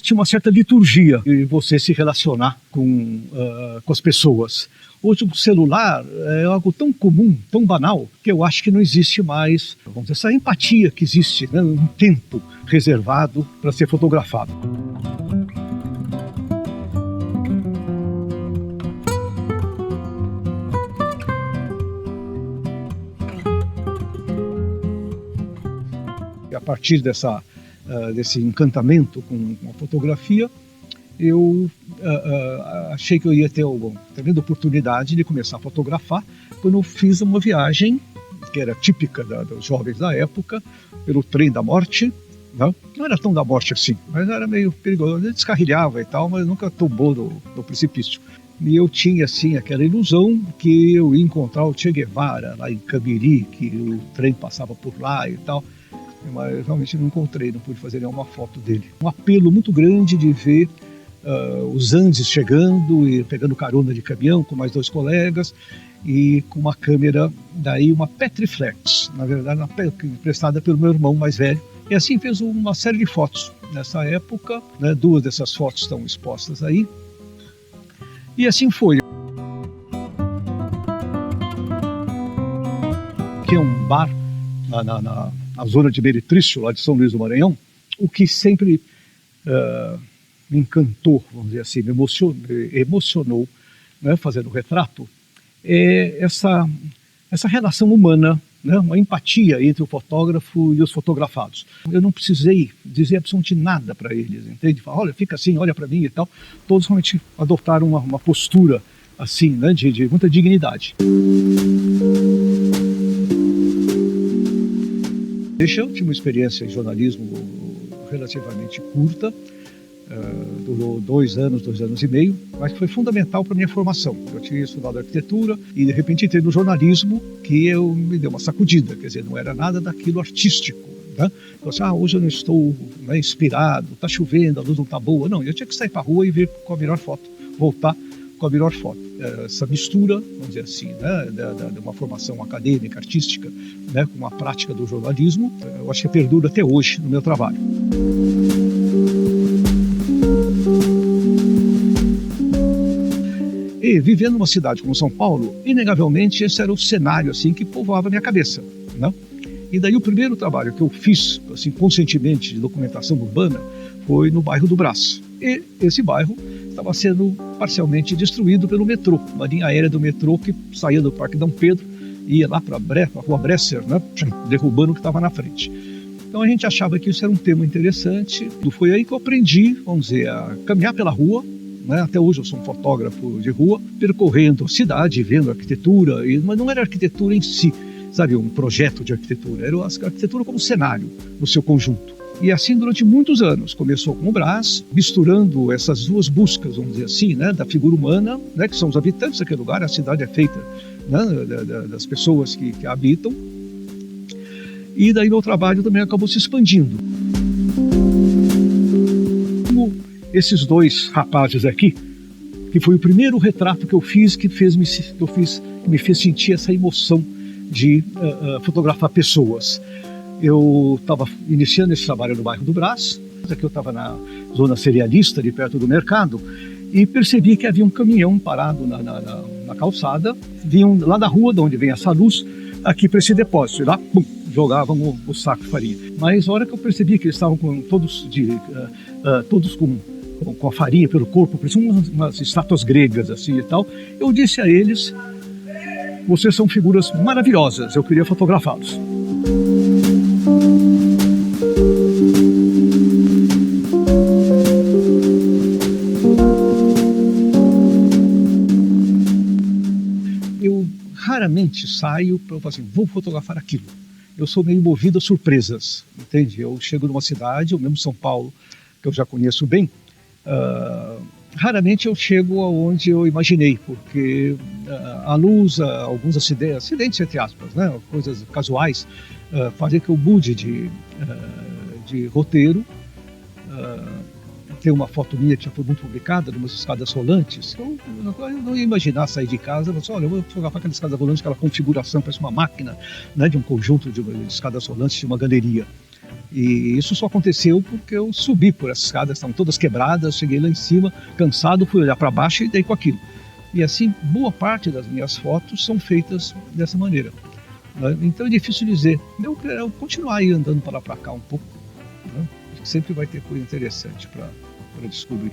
existe uma certa liturgia em você se relacionar com as pessoas. Hoje o celular é algo tão comum, tão banal, que eu acho que não existe mais, vamos dizer, essa empatia que existe, né? Um tempo reservado para ser fotografado. A partir desse encantamento com a fotografia, eu achei que eu ia ter uma tremenda oportunidade de começar a fotografar quando eu fiz uma viagem que era típica dos jovens da época, pelo trem da morte. Não era tão da morte assim, mas era meio perigoso. Ele descarrilhava e tal, mas nunca tombou no precipício. E eu tinha assim aquela ilusão que eu ia encontrar o Che Guevara lá em Camiri, que o trem passava por lá e tal. Mas realmente não encontrei, não pude fazer nenhuma foto dele. Um apelo muito grande de ver os Andes chegando e pegando carona de caminhão com mais 2 colegas e com uma câmera, daí uma Petriflex, na verdade emprestada pelo meu irmão mais velho. E assim fez uma série de fotos nessa época, né? 2 dessas fotos estão expostas aí. E assim foi. Que é um bar na zona de Meretrício, lá de São Luís do Maranhão. O que sempre me encantou, vamos dizer assim, me emocionou, né, fazendo o retrato, é essa relação humana, né, uma empatia entre o fotógrafo e os fotografados. Eu não precisei dizer absolutamente nada para eles, entende? Falar, olha, fica assim, olha para mim e tal. Todos realmente adotaram uma postura assim, né, de muita dignidade. Eu tive uma experiência em jornalismo relativamente curta, durou 2 anos, 2 anos e meio, mas foi fundamental para a minha formação. Eu tinha estudado arquitetura e de repente entrei no jornalismo, que me deu uma sacudida, quer dizer, não era nada daquilo artístico, né? Eu disse, hoje eu não estou, né, inspirado, está chovendo, a luz não está boa. Não, eu tinha que sair para a rua e ver com a melhor foto, voltar com a melhor foto. Essa mistura, vamos dizer assim, né, de uma formação acadêmica, artística, né, com a prática do jornalismo, eu acho que perdura até hoje no meu trabalho. E vivendo numa cidade como São Paulo, inegavelmente esse era o cenário assim que povoava a minha cabeça, né? E daí o primeiro trabalho que eu fiz, assim, conscientemente, de documentação urbana, foi no bairro do Brás. E esse bairro estava sendo parcialmente destruído pelo metrô, uma linha aérea do metrô que saía do Parque Dom Pedro e ia lá para a Rua Bresser, né, derrubando o que estava na frente. Então a gente achava que isso era um tema interessante. Foi aí que eu aprendi, vamos dizer, a caminhar pela rua, né? Até hoje eu sou um fotógrafo de rua, percorrendo a cidade, vendo a arquitetura, mas não era a arquitetura em si, sabe, um projeto de arquitetura, era a arquitetura como cenário no seu conjunto. E assim durante muitos anos, começou com o Brás, misturando essas 2 buscas, vamos dizer assim, né, da figura humana, né, que são os habitantes daquele lugar, a cidade é feita, né, das pessoas que a habitam, e daí meu trabalho também acabou se expandindo. Esses 2 rapazes aqui, que foi o primeiro retrato que eu fiz, que me fez sentir essa emoção de fotografar pessoas. Eu estava iniciando esse trabalho no bairro do Brás, aqui eu estava na zona cerealista, ali perto do mercado, e percebi que havia um caminhão parado na calçada, vinham lá da rua, de onde vem essa luz, aqui para esse depósito, e lá, pum, jogavam o saco de farinha. Mas a hora que eu percebi que eles estavam todos com a farinha pelo corpo, pareciam umas estátuas gregas assim e tal, eu disse a eles, vocês são figuras maravilhosas, eu queria fotografá-los. Eu raramente saio para falar assim, vou fotografar aquilo. Eu sou meio movido a surpresas, entende? Eu chego numa cidade, ou mesmo São Paulo, que eu já conheço bem, raramente eu chego aonde eu imaginei, porque a luz, alguns acidentes entre aspas, né, coisas casuais, fazem que eu mude de roteiro. Tem uma foto minha que já foi muito publicada, de umas escadas rolantes. Eu não ia imaginar sair de casa e falar assim, olha, eu vou fotografar aquela escada rolante, aquela configuração, parece uma máquina, né, de um conjunto de escadas rolantes de uma galeria. E isso só aconteceu porque eu subi por essas escadas, estavam todas quebradas, cheguei lá em cima, cansado, fui olhar para baixo e dei com aquilo. E assim, boa parte das minhas fotos são feitas dessa maneira. Então é difícil dizer. Eu quero continuar aí andando para lá para cá um pouco, né? Sempre vai ter coisa interessante para descobrir.